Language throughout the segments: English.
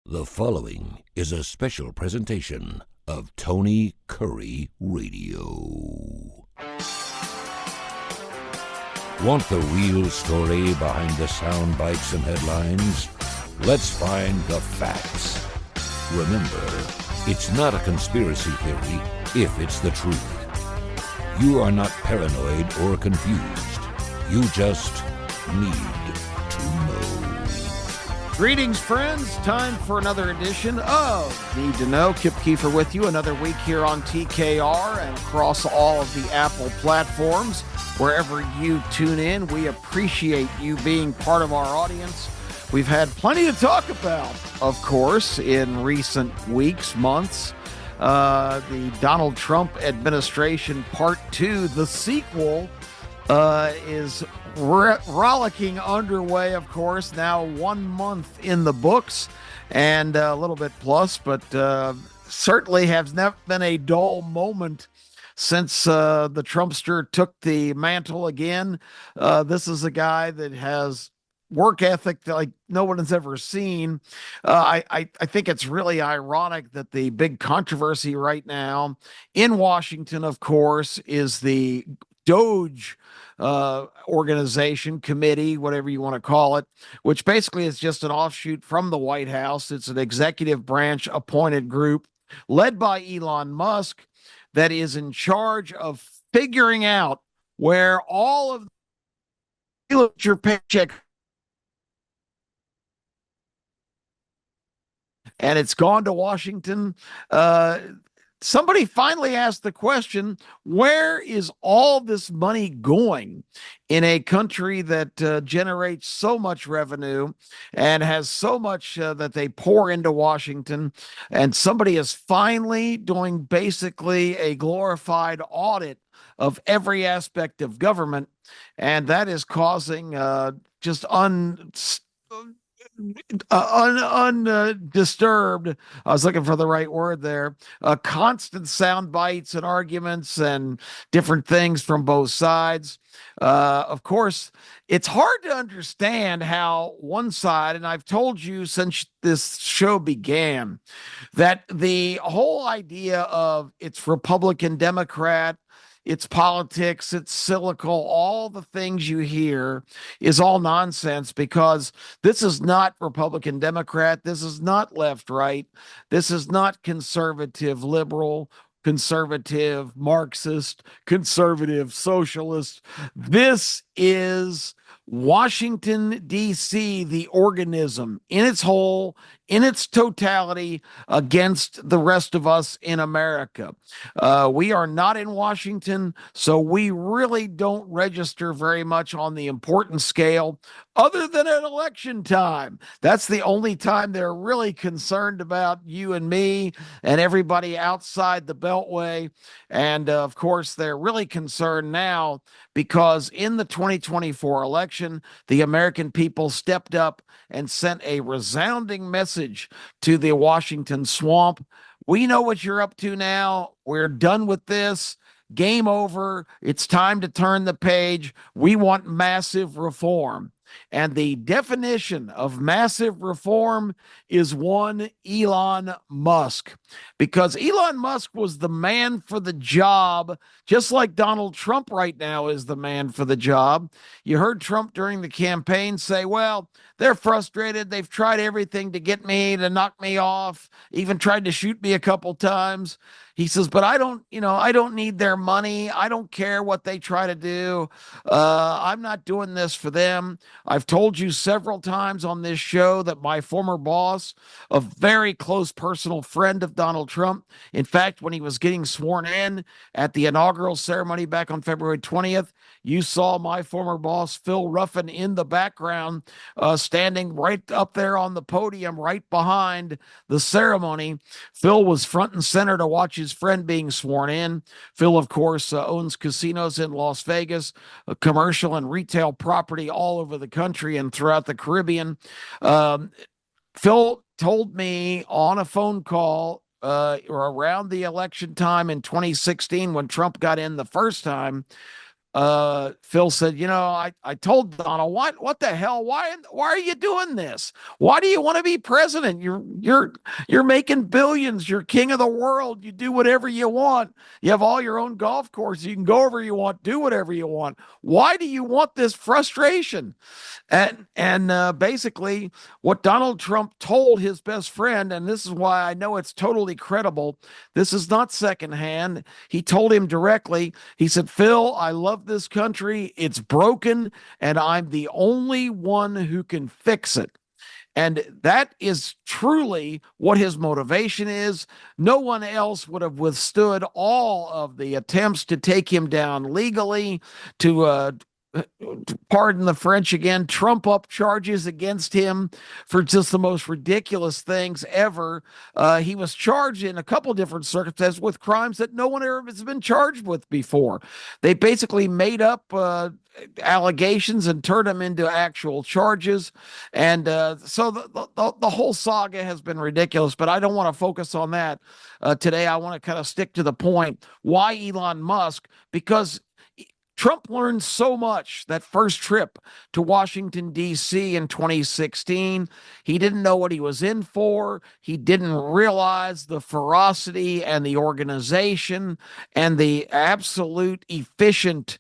The following is a special presentation of Tony Kurre Radio. Want the real story behind the sound bites and headlines? Let's find the facts. Remember, it's not a conspiracy theory if it's the truth. You are not paranoid or confused. You just need to know. Greetings, friends. Time for another edition of Need to Know. Kip Keefer with you another week here on TKR and across all of the Apple platforms. Wherever you tune in, we appreciate you being part of our audience. We've had plenty to talk about, of course, in recent weeks, months. The Donald Trump administration Part 2, the sequel, is rollicking underway, of course, now 1 month in the books and a little bit plus, but certainly has never been a dull moment since the Trumpster took the mantle again. This is a guy that has work ethic that like no one has ever seen. I think it's really ironic that the big controversy right now in Washington, of course, is the Doge organization, committee, whatever you want to call it, which basically is just an offshoot from the White House. It's an executive branch appointed group led by Elon Musk that is in charge of figuring out where all of your paycheck, and it's gone to Washington. Somebody finally asked the question, where is all this money going in a country that generates so much revenue and has so much that they pour into Washington? And somebody is finally doing basically a glorified audit of every aspect of government. And that is causing just undisturbed. I was looking for the right word there. Constant sound bites and arguments and different things from both sides. Of course, it's hard to understand how one side, and I've told you since this show began, that the whole idea of it's Republican, Democrat, it's politics, it's cynical, all the things you hear is all nonsense, because this is not Republican, Democrat. This is not left, right. This is not conservative, liberal, conservative, Marxist, conservative, socialist. This is Washington, D.C., the organism in its whole, in its totality, against the rest of us in America. We are not in Washington, so we really don't register very much on the important scale, other than at election time. That's the only time they're really concerned about you and me and everybody outside the Beltway. And of course, they're really concerned now because in the 2024 election, the American people stepped up and sent a resounding message to the Washington swamp. We know what you're up to now. We're done with this. Game over. It's time to turn the page. We want massive reform. And the definition of massive reform is one Elon Musk, because Elon Musk was the man for the job, just like Donald Trump right now is the man for the job. You heard Trump during the campaign say, well, they're frustrated. They've tried everything to get me, to knock me off, even tried to shoot me a couple times. He says, but I don't need their money. I don't care what they try to do. I'm not doing this for them. I've told you several times on this show that my former boss, a very close personal friend of Donald Trump, in fact, when he was getting sworn in at the inaugural ceremony back on February 20th, you saw my former boss, Phil Ruffin, in the background, standing right up there on the podium, right behind the ceremony. Phil was front and center to watch his friend being sworn in. Phil, of course, owns casinos in Las Vegas, commercial and retail property all over the country and throughout the Caribbean. Phil told me on a phone call around the election time in 2016, when Trump got in the first time, Phil said, I told Donald, what the hell? Why are you doing this? Why do you want to be president? You're making billions. You're king of the world. You do whatever you want. You have all your own golf courses. You can go wherever you want, do whatever you want. Why do you want this frustration? And basically, what Donald Trump told his best friend, and this is why I know it's totally credible. This is not secondhand. He told him directly. He said, "Phil, I love this country. It's broken, and I'm the only one who can fix it." And that is truly what his motivation is. No one else would have withstood all of the attempts to take him down legally, to pardon the French again, trump up charges against him for just the most ridiculous things ever. He was charged in a couple different circumstances with crimes that no one ever has been charged with before. They basically made up allegations and turned them into actual charges. And so the whole saga has been ridiculous, but I don't want to focus on that today. I want to kind of stick to the point. Why Elon Musk? Because Trump learned so much that first trip to Washington, D.C. in 2016. He didn't know what he was in for. He didn't realize the ferocity and the organization and the absolute efficient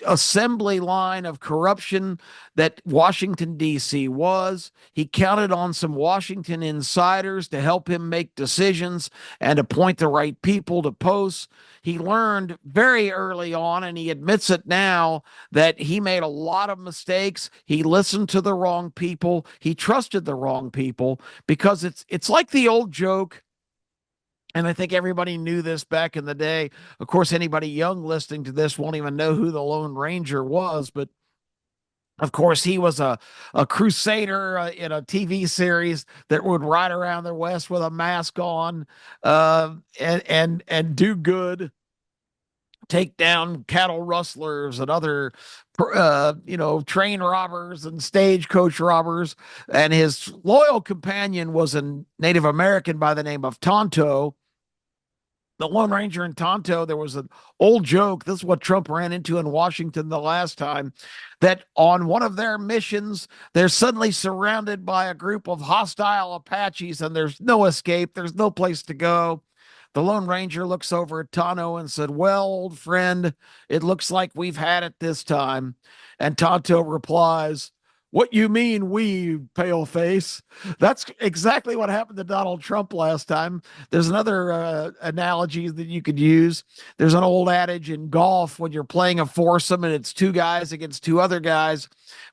assembly line of corruption that Washington, D.C. was. He counted on some Washington insiders to help him make decisions and appoint the right people to posts. He learned very early on, and he admits it now, that he made a lot of mistakes. He listened to the wrong people. He trusted the wrong people, because it's like the old joke. And I think everybody knew this back in the day. Of course, anybody young listening to this won't even know who the Lone Ranger was, but of course, he was a crusader in a TV series that would ride around the West with a mask on, and do good, take down cattle rustlers and other train robbers and stagecoach robbers. And his loyal companion was a Native American by the name of Tonto. The Lone Ranger and Tonto, there was an old joke. This is what Trump ran into in Washington the last time, that on one of their missions, they're suddenly surrounded by a group of hostile Apaches, and there's no escape. There's no place to go. The Lone Ranger looks over at Tonto and said, "Well, old friend, it looks like we've had it this time." And Tonto replies, "What you mean, we, pale face?" That's exactly what happened to Donald Trump last time. There's another analogy that you could use. There's an old adage in golf when you're playing a foursome and it's two guys against two other guys,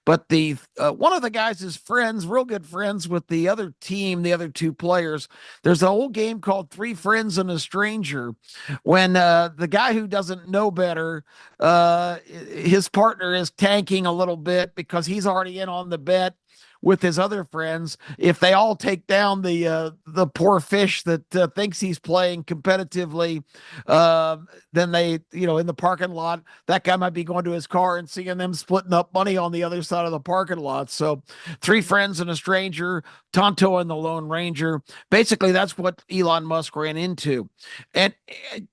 but the one of the guys is friends, real good friends with the other team, the other two players. There's an old game called Three Friends and a Stranger, when the guy who doesn't know better, his partner is tanking a little bit because he's already in on the bet with his other friends. If they all take down the poor fish that thinks he's playing competitively, then they, in the parking lot, that guy might be going to his car and seeing them splitting up money on the other side of the parking lot. So, Three Friends and a Stranger, Tonto and the Lone Ranger. Basically, that's what Elon Musk ran into. And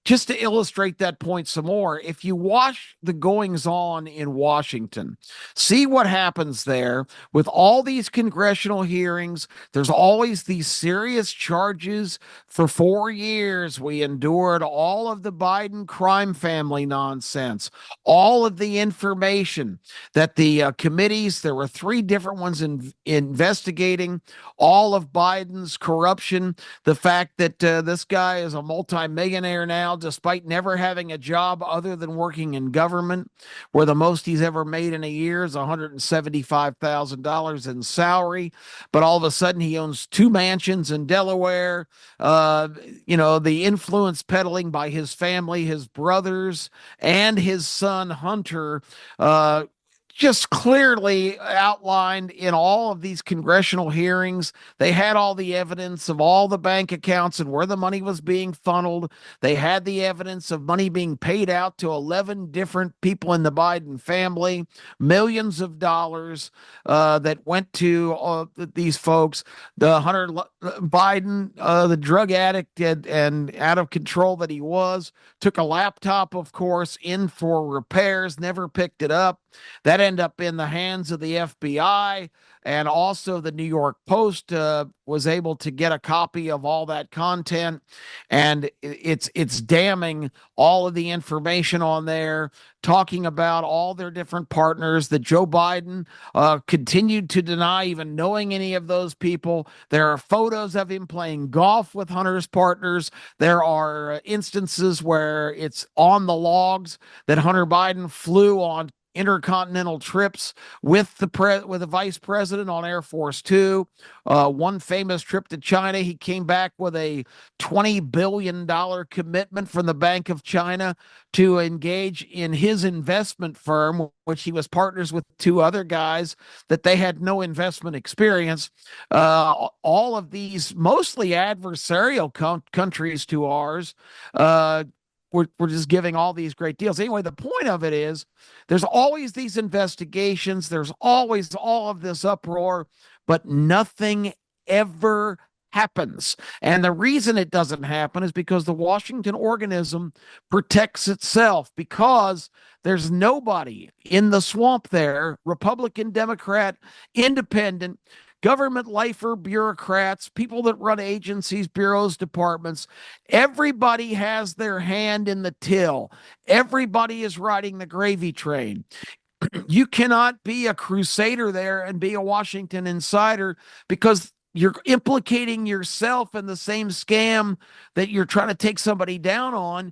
just to illustrate that point some more, if you watch the goings on in Washington, see what happens there with all these congressional hearings. There's always these serious charges. For 4 years, we endured all of the Biden crime family nonsense, all of the information that the committees, there were 3 different ones investigating all of Biden's corruption. The fact that this guy is a multimillionaire now, despite never having a job other than working in government, where the most he's ever made in a year is $175,000 in salary. But all of a sudden, he owns 2 mansions in Delaware. The influence peddling by his family, his brothers, and his son Hunter, just clearly outlined in all of these congressional hearings. They had all the evidence of all the bank accounts and where the money was being funneled. They had the evidence of money being paid out to 11 different people in the Biden family, millions of dollars that went to these folks. The Hunter Biden, the drug addict and out of control that he was, took a laptop, of course, in for repairs, never picked it up. That ended up in the hands of the FBI, and also the New York Post was able to get a copy of all that content, and it's damning all of the information on there, talking about all their different partners that Joe Biden continued to deny even knowing any of those people. There are photos of him playing golf with Hunter's partners. There are instances where it's on the logs that Hunter Biden flew on intercontinental trips with the vice president on Air Force Two. One famous trip to China, he came back with a $20 billion commitment from the Bank of China to engage in his investment firm, which he was partners with two other guys that they had no investment experience. All of these mostly adversarial countries to ours. We're just giving all these great deals. Anyway, the point of it is there's always these investigations. There's always all of this uproar, but nothing ever happens. And the reason it doesn't happen is because the Washington organism protects itself, because there's nobody in the swamp there, Republican, Democrat, independent, government lifer, bureaucrats, people that run agencies, bureaus, departments. Everybody has their hand in the till. Everybody is riding the gravy train. You cannot be a crusader there and be a Washington insider, because you're implicating yourself in the same scam that you're trying to take somebody down on.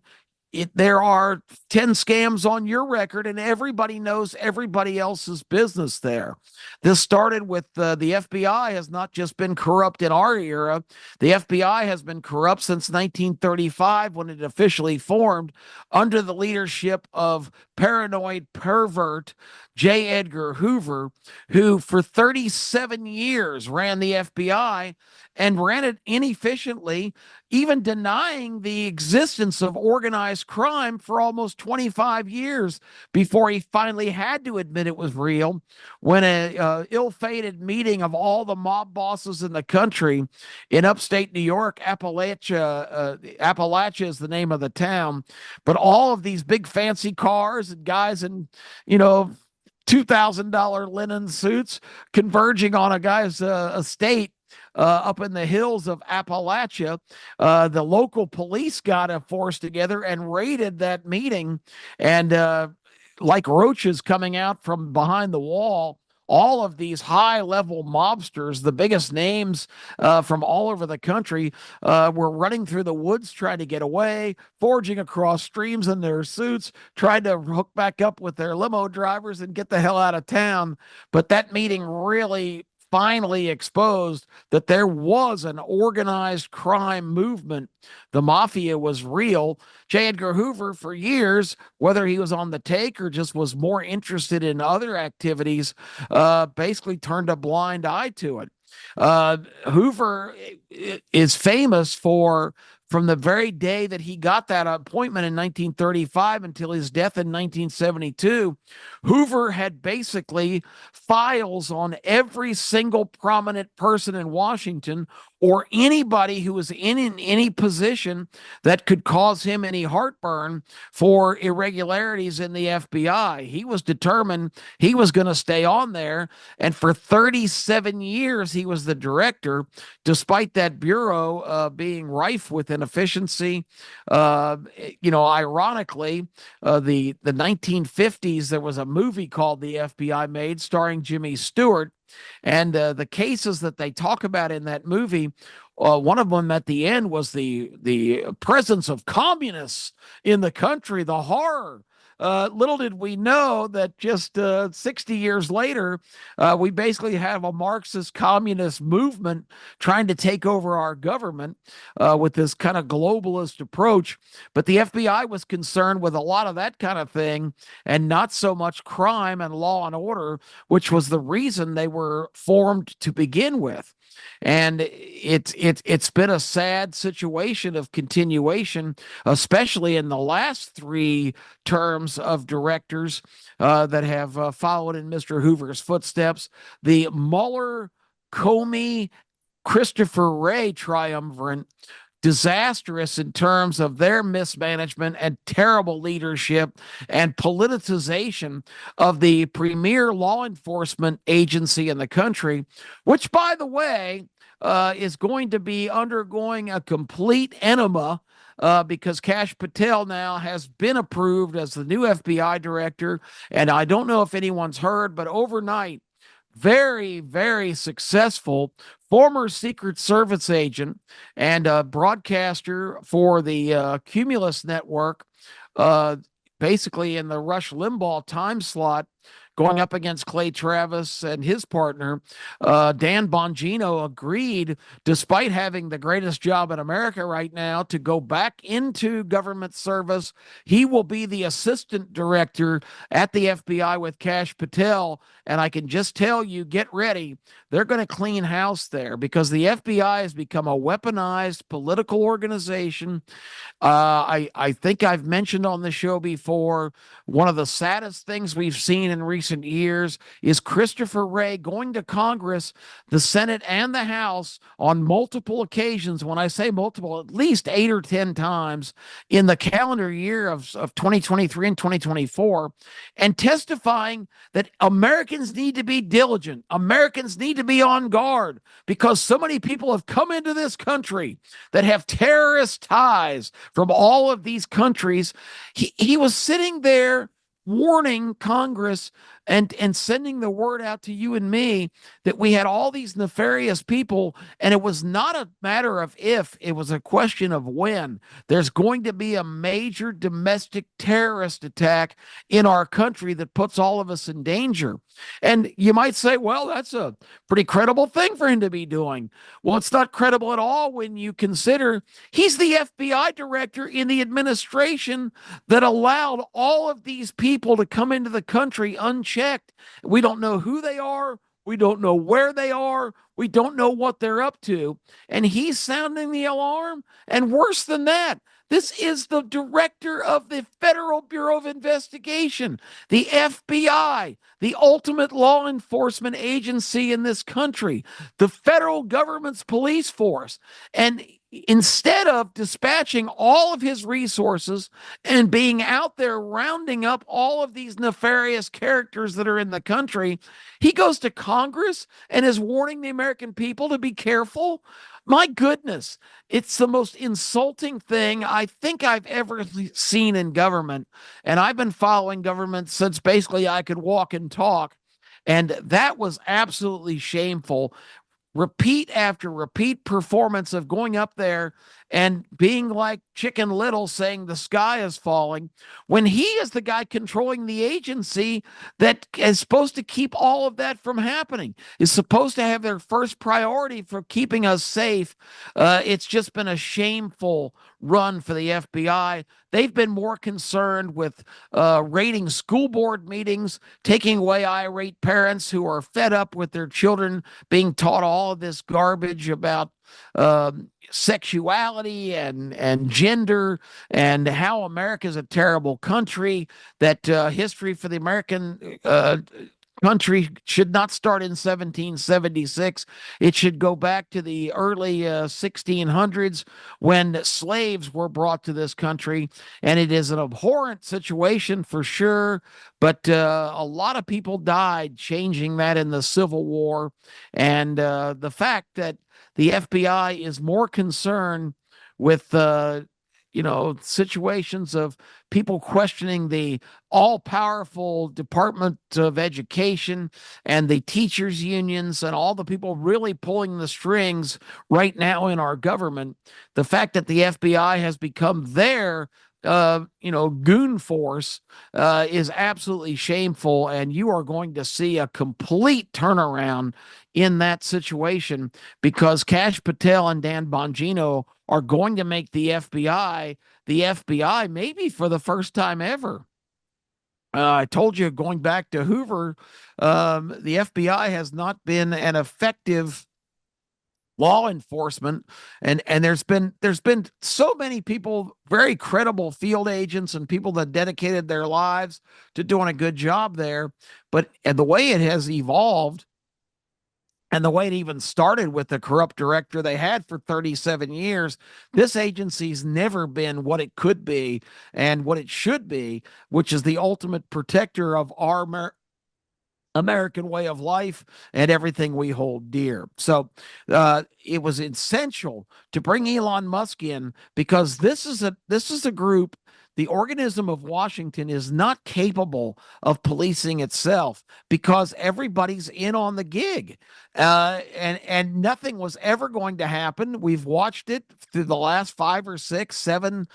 There are 10 scams on your record, and everybody knows everybody else's business there. This started with the FBI has not just been corrupt in our era. The FBI has been corrupt since 1935, when it officially formed under the leadership of paranoid pervert J. Edgar Hoover, who for 37 years ran the FBI and ran it inefficiently, even denying the existence of organized crime for almost 25 years before he finally had to admit it was real, when a ill-fated meeting of all the mob bosses in the country in upstate New York, Appalachia is the name of the town, but all of these big fancy cars and guys in, $2,000 linen suits converging on a guy's estate up in the hills of Appalachia. The local police got a force together and raided that meeting, and like roaches coming out from behind the wall, all of these high-level mobsters, the biggest names from all over the country, were running through the woods trying to get away, forging across streams in their suits, trying to hook back up with their limo drivers and get the hell out of town. But that meeting really finally exposed that there was an organized crime movement. The mafia was real. J. Edgar Hoover, for years, whether he was on the take or just was more interested in other activities, basically turned a blind eye to it. Hoover is famous for, from the very day that he got that appointment in 1935 until his death in 1972, Hoover had basically files on every single prominent person in Washington, or anybody who was in any position that could cause him any heartburn for irregularities in the FBI. He was determined he was going to stay on there. And for 37 years, he was the director, despite that bureau being rife with inefficiency. Ironically, the 1950s, there was a movie called The FBI made starring Jimmy Stewart. And the cases that they talk about in that movie, one of them at the end was the presence of communists in the country, the horror little did we know that just 60 years later, we basically have a Marxist communist movement trying to take over our government with this kind of globalist approach. But the FBI was concerned with a lot of that kind of thing and not so much crime and law and order, which was the reason they were formed to begin with. And it's been a sad situation of continuation, especially in the last three terms of directors that have followed in Mr. Hoover's footsteps. The Mueller, Comey, Christopher Wray triumvirate, disastrous in terms of their mismanagement and terrible leadership and politicization of the premier law enforcement agency in the country, which, by the way, is going to be undergoing a complete enema because Kash Patel now has been approved as the new FBI director. And I don't know if anyone's heard, but overnight, very, very successful former Secret Service agent and broadcaster for the Cumulus Network, basically in the Rush Limbaugh time slot, going up against Clay Travis and his partner, Dan Bongino, agreed, despite having the greatest job in America right now, to go back into government service. He will be the assistant director at the FBI with Kash Patel. And I can just tell you, get ready. They're going to clean house there because the FBI has become a weaponized political organization. I think I've mentioned on the show before, one of the saddest things we've seen in recent years is Christopher Wray going to Congress, the Senate, and the House on multiple occasions. When I say multiple, at least 8 or 10 times in the calendar year of 2023 and 2024, and testifying that Americans need to be diligent. Americans need to be on guard because so many people have come into this country that have terrorist ties from all of these countries. He was sitting there warning Congress and sending the word out to you and me that we had all these nefarious people, and it was not a matter of if, it was a question of when. There's going to be a major domestic terrorist attack in our country that puts all of us in danger. And you might say, well, that's a pretty credible thing for him to be doing. Well, it's not credible at all when you consider he's the FBI director in the administration that allowed all of these people to come into the country unchecked. We don't know who they are. We don't know where they are. We don't know what they're up to. And he's sounding the alarm. And worse than that, this is the director of the Federal Bureau of Investigation, the FBI, the ultimate law enforcement agency in this country, the federal government's police force. And instead of dispatching all of his resources and being out there rounding up all of these nefarious characters that are in the country, he goes to Congress and is warning the American people to be careful. My goodness, it's the most insulting thing I think I've ever seen in government. And I've been following government since basically I could walk and talk. And that was absolutely shameful. Repeat after repeat performance of going up there and being like Chicken Little saying the sky is falling when he is the guy controlling the agency that is supposed to keep all of that from happening, is supposed to have their first priority for keeping us safe. It's just been a shameful run for the FBI. They've been more concerned with raiding school board meetings, taking away irate parents who are fed up with their children being taught all of this garbage about sexuality and gender and how America is a terrible country, that history for the American country should not start in 1776. It should go back to the early 1600s when slaves were brought to this country. And it is an abhorrent situation for sure. But a lot of people died changing that in the Civil War. And the fact that the FBI is more concerned with situations of people questioning the all-powerful Department of Education and the teachers' unions and all the people really pulling the strings right now in our government. The fact that the FBI has become their goon force is absolutely shameful, and you are going to see a complete turnaround in that situation because Cash Patel and Dan Bongino are going to make the FBI, maybe for the first time ever. I told you going back to Hoover, the FBI has not been an effective law enforcement, and there's been so many people, very credible field agents and people that dedicated their lives to doing a good job there, but and the way it has evolved and the way it even started with the corrupt director they had for 37 years, this agency's never been what it could be and what it should be, which is the ultimate protector of our American way of life and everything we hold dear. So it was essential to bring Elon Musk in because this is a group. The organism of Washington is not capable of policing itself because everybody's in on the gig, and nothing was ever going to happen. We've watched it through the last 5 or 6, 7,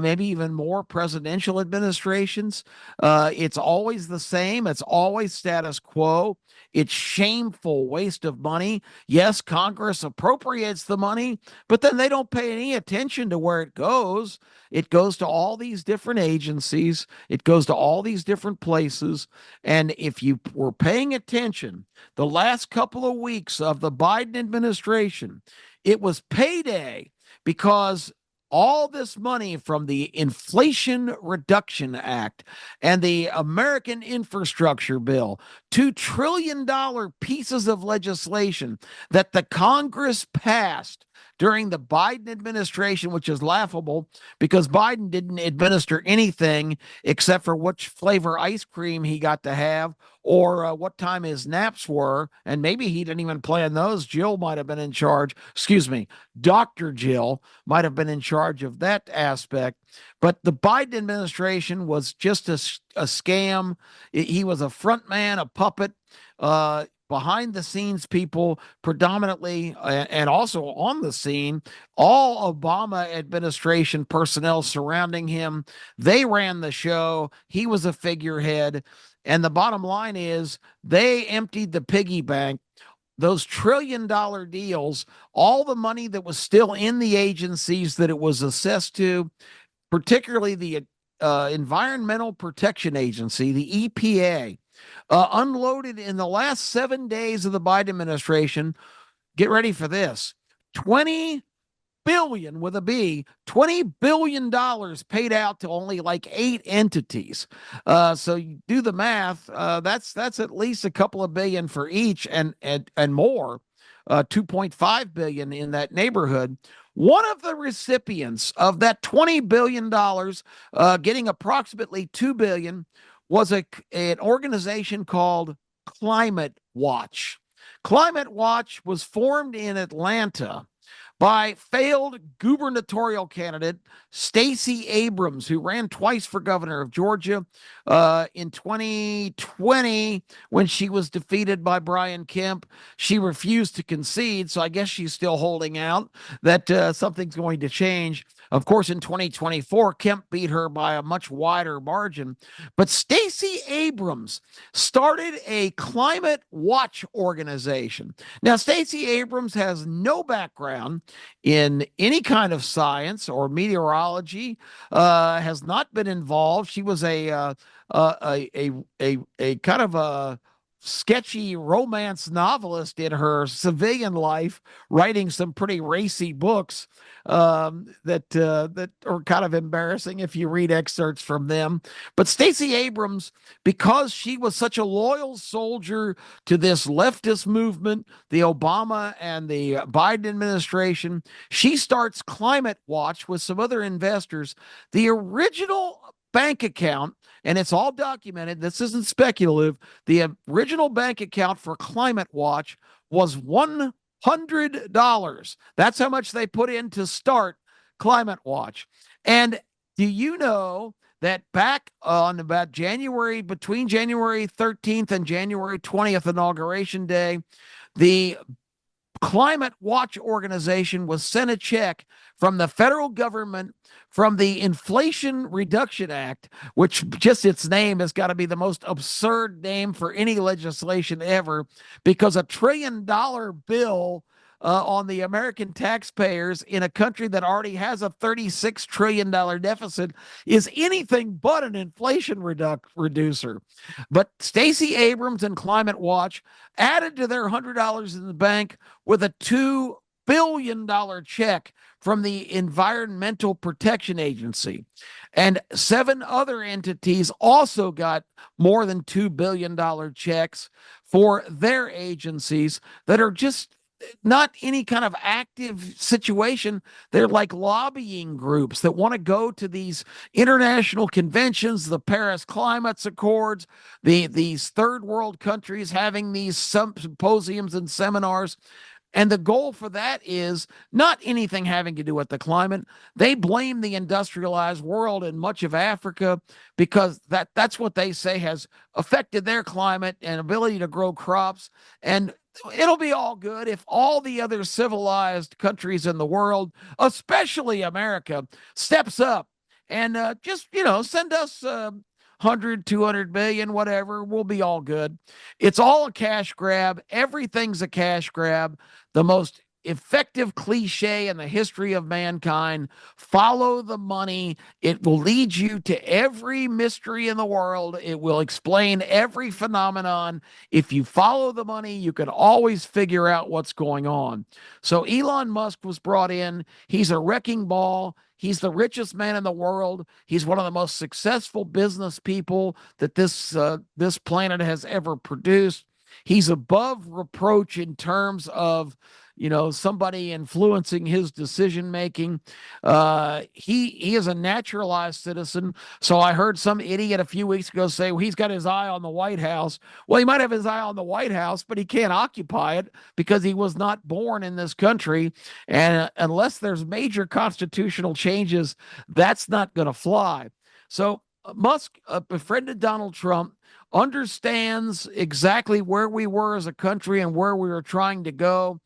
maybe even more presidential administrations. It's always the same. It's always status quo. It's shameful waste of money. Yes, Congress appropriates the money, but then they don't pay any attention to where it goes. It goes to all these different agencies. It goes to all these different places. And if you were paying attention, the last couple of weeks of the Biden administration, it was payday because all this money from the Inflation Reduction Act and the American Infrastructure Bill, $2 trillion pieces of legislation that the Congress passed during the Biden administration, which is laughable because Biden didn't administer anything except for which flavor ice cream he got to have or what time his naps were. And maybe he didn't even plan those. Jill might have been in charge. Excuse me. Dr. Jill might have been in charge of that aspect. But the Biden administration was just a scam. He was a front man, a puppet. Behind the scenes people predominantly and also on the scene, all Obama administration personnel surrounding him. They ran the show. He was a figurehead. And the bottom line is they emptied the piggy bank. Those $1 trillion deals, all the money that was still in the agencies that it was assessed to, particularly the Environmental Protection Agency, the EPA, unloaded in the last 7 days of the Biden administration. Get ready for this: 20 billion with a B, $20 billion paid out to only like 8 entities. So you do the math. That's at least a couple of billion for each, and more. 2.5 billion in that neighborhood. One of the recipients of that $20 billion, getting approximately 2 billion, was an organization called Climate Watch. Climate Watch was formed in Atlanta by failed gubernatorial candidate Stacey Abrams, who ran twice for governor of Georgia in 2020 when she was defeated by Brian Kemp. She refused to concede, so I guess she's still holding out that something's going to change. Of course, in 2024, Kemp beat her by a much wider margin. But Stacey Abrams started a climate watch organization. Now, Stacey Abrams has no background in any kind of science or meteorology, has not been involved. She was a kind of a sketchy romance novelist in her civilian life, writing some pretty racy books that are kind of embarrassing if you read excerpts from them. But Stacey Abrams, because she was such a loyal soldier to this leftist movement, the Obama and the Biden administration, she starts Climate Watch with some other investors. The original bank account, and it's all documented, this isn't speculative, the original bank account for Climate Watch was $100. That's how much they put in to start Climate Watch. And do you know that back on about between January 13th and January 20th, Inauguration Day, the Climate Watch organization was sent a check from the federal government from the Inflation Reduction Act, which just its name has got to be the most absurd name for any legislation ever, because $1 trillion bill on the American taxpayers in a country that already has a $36 trillion deficit is anything but an inflation reducer. But Stacey Abrams and Climate Watch added to their $100 in the bank with a $2 billion check from the Environmental Protection Agency. And 7 other entities also got more than $2 billion checks for their agencies that are just not any kind of active situation. They're like lobbying groups that want to go to these international conventions, the Paris Climate Accords, these third world countries having these symposiums and seminars. And the goal for that is not anything having to do with the climate. They blame the industrialized world in much of Africa because that's what they say has affected their climate and ability to grow crops. And it'll be all good if all the other civilized countries in the world, especially America, steps up and just, send us 100, 200 billion, whatever. We'll be all good. It's all a cash grab. Everything's a cash grab. The most effective cliche in the history of mankind: follow the money. It will lead you to every mystery in the world. It will explain every phenomenon. If you follow the money, you can always figure out what's going on. So Elon Musk was brought in. He's a wrecking ball. He's the richest man in the world. He's one of the most successful business people that this planet has ever produced. He's above reproach in terms of, somebody influencing his decision making. He is a naturalized citizen. So I heard some idiot a few weeks ago say, well, he's got his eye on the White House. Well, he might have his eye on the White House, but he can't occupy it because he was not born in this country. And unless there's major constitutional changes, that's not going to fly. So Musk befriended Donald Trump, understands exactly where we were as a country and where we were trying to go.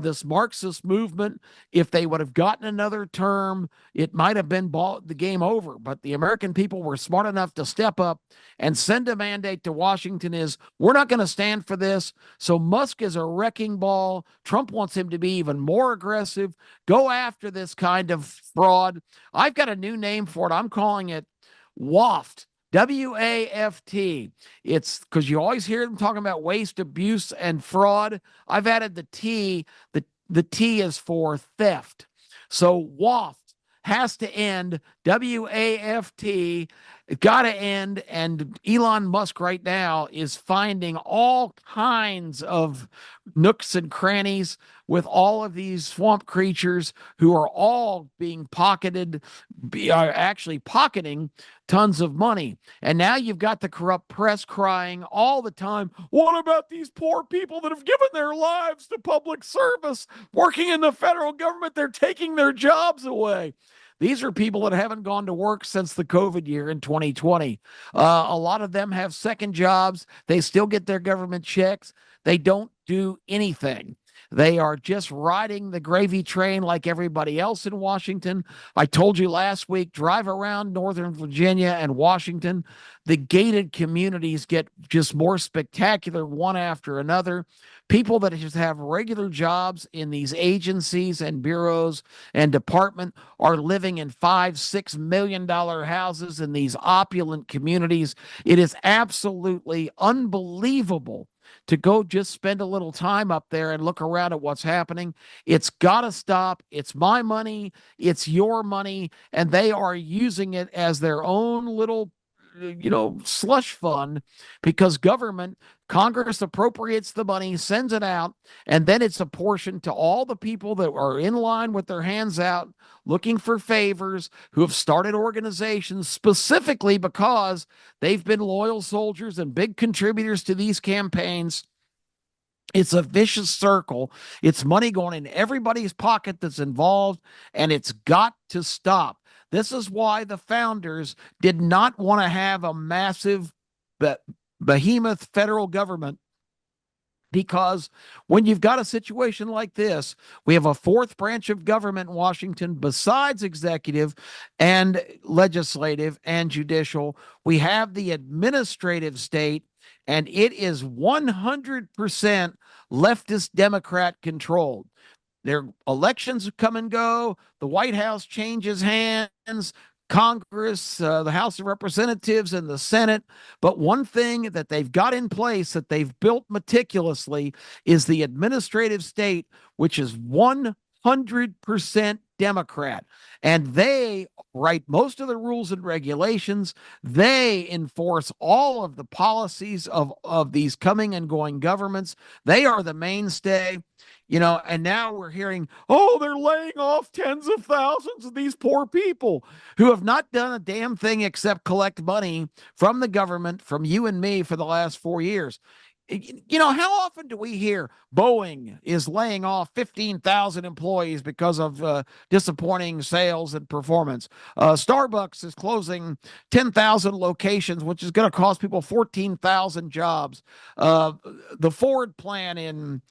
This Marxist movement, if they would have gotten another term, it might have been the game over. But the American people were smart enough to step up and send a mandate to Washington is, we're not going to stand for this. So Musk is a wrecking ball. Trump wants him to be even more aggressive, go after this kind of fraud. I've got a new name for it. I'm calling it WAFT. WAFT. It's because you always hear them talking about waste, abuse, and fraud. I've added the T. The T is for theft. So WAFT has to end. WAFT. It got to end. And Elon Musk right now is finding all kinds of nooks and crannies with all of these swamp creatures who are all being are actually pocketing tons of money. And now you've got the corrupt press crying all the time, what about these poor people that have given their lives to public service, working in the federal government? They're taking their jobs away. These are people that haven't gone to work since the COVID year in 2020. A lot of them have second jobs. They still get their government checks. They don't do anything. They are just riding the gravy train like everybody else in Washington. I told you last week, drive around Northern Virginia and Washington. The gated communities get just more spectacular one after another. People that just have regular jobs in these agencies and bureaus and department are living in $5-6 million houses in these opulent communities. It is absolutely unbelievable to go just spend a little time up there and look around at what's happening. It's got to stop. It's my money. It's your money. And they are using it as their own little, slush fund because Congress appropriates the money, sends it out, and then it's apportioned to all the people that are in line with their hands out, looking for favors, who have started organizations specifically because they've been loyal soldiers and big contributors to these campaigns. It's a vicious circle. It's money going in everybody's pocket that's involved, and it's got to stop. This is why the founders did not want to have a massive behemoth federal government Because when you've got a situation like this, we have a fourth branch of government in Washington besides executive and legislative and judicial. We have the administrative state, and it is 100% leftist Democrat controlled. Their elections come and go. The White House changes hands. Congress, the House of Representatives, and the Senate. But one thing that they've got in place that they've built meticulously is the administrative state, which is 100% Democrat. And they write most of the rules and regulations. They enforce all of the policies of these coming and going governments. They are the mainstay. And now we're hearing, oh, they're laying off tens of thousands of these poor people who have not done a damn thing except collect money from the government, from you and me for the last 4 years. How often do we hear Boeing is laying off 15,000 employees because of disappointing sales and performance? Starbucks is closing 10,000 locations, which is going to cost people 14,000 jobs. The Ford plant in,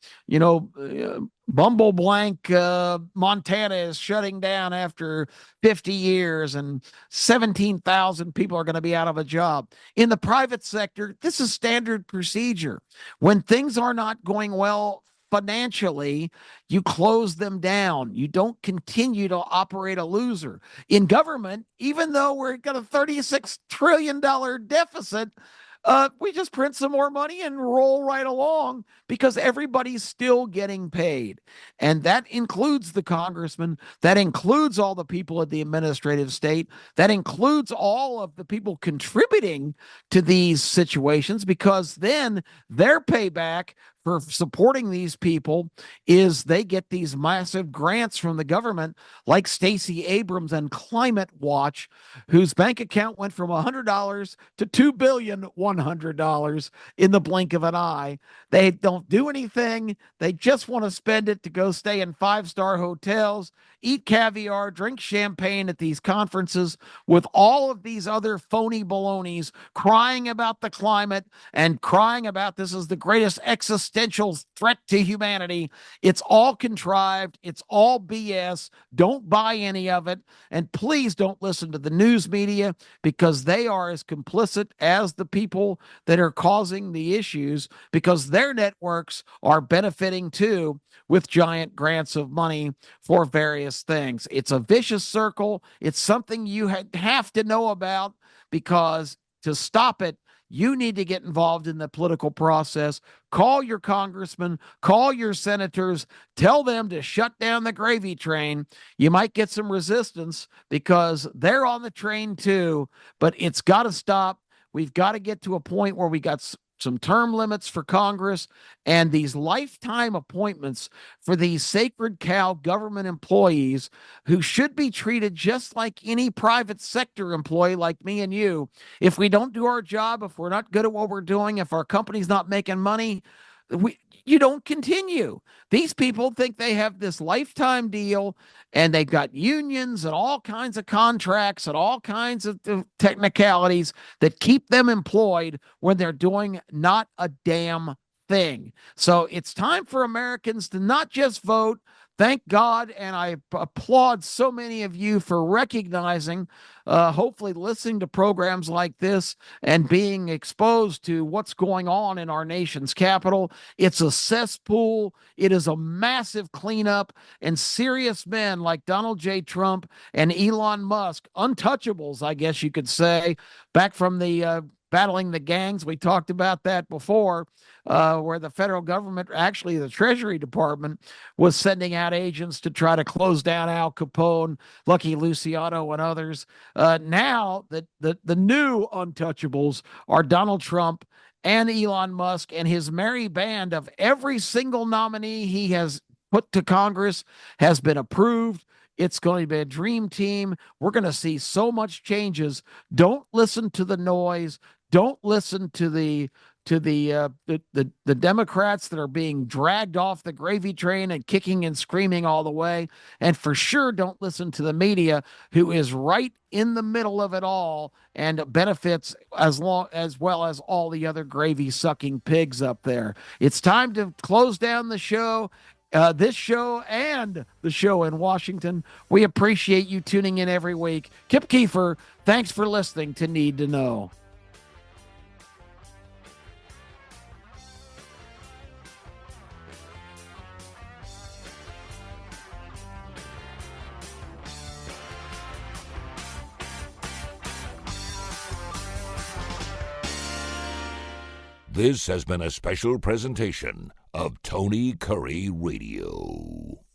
Bumble Blank, Montana is shutting down after 50 years, and 17,000 people are going to be out of a job. In the private sector, this is standard procedure. When things are not going well financially, you close them down. You don't continue to operate a loser. In government, even though we're got a $36 trillion deficit, we just print some more money and roll right along because everybody's still getting paid. And that includes the congressman. That includes all the people at the administrative state. That includes all of the people contributing to these situations, because then their payback for supporting these people is they get these massive grants from the government, like Stacey Abrams and Climate Watch, whose bank account went from $100 to $2,100,000,000 in the blink of an eye. They don't do anything. They just want to spend it to go stay in five-star hotels, eat caviar, drink champagne at these conferences with all of these other phony balonies crying about the climate and crying about this is the greatest existential threat to humanity. It's all contrived. It's all BS. Don't buy any of it. And please don't listen to the news media, because they are as complicit as the people that are causing the issues, because their networks are benefiting too with giant grants of money for various things. It's a vicious circle. It's something you have to know about, because to stop it, you need to get involved in the political process. Call your congressman, call your senators, tell them to shut down the gravy train. You might get some resistance because they're on the train too, but it's got to stop. We've got to get to a point where we got some term limits for Congress and these lifetime appointments for these sacred cow government employees who should be treated just like any private sector employee like me and you. If we don't do our job, if we're not good at what we're doing, if our company's not making money, you don't continue. These people think they have this lifetime deal, and they've got unions and all kinds of contracts and all kinds of technicalities that keep them employed when they're doing not a damn thing. So it's time for Americans to not just vote. Thank God, and I applaud so many of you for recognizing, hopefully listening to programs like this and being exposed to what's going on in our nation's capital. It's a cesspool. It is a massive cleanup, and serious men like Donald J. Trump and Elon Musk, untouchables, I guess you could say, back from the battling the gangs. We talked about that before, where the federal government, actually the Treasury Department, was sending out agents to try to close down Al Capone, Lucky Luciano, and others. Now the new untouchables are Donald Trump and Elon Musk and his merry band of every single nominee he has put to Congress has been approved. It's going to be a dream team. We're going to see so much changes. Don't listen to the noise. Don't listen to the to the Democrats that are being dragged off the gravy train and kicking and screaming all the way. And for sure, don't listen to the media, who is right in the middle of it all and benefits as well as all the other gravy sucking pigs up there. It's time to close down the show. This show and the show in Washington. We appreciate you tuning in every week. Kip Keefer, thanks for listening to Need to Know. This has been a special presentation of Tony Kurre Radio.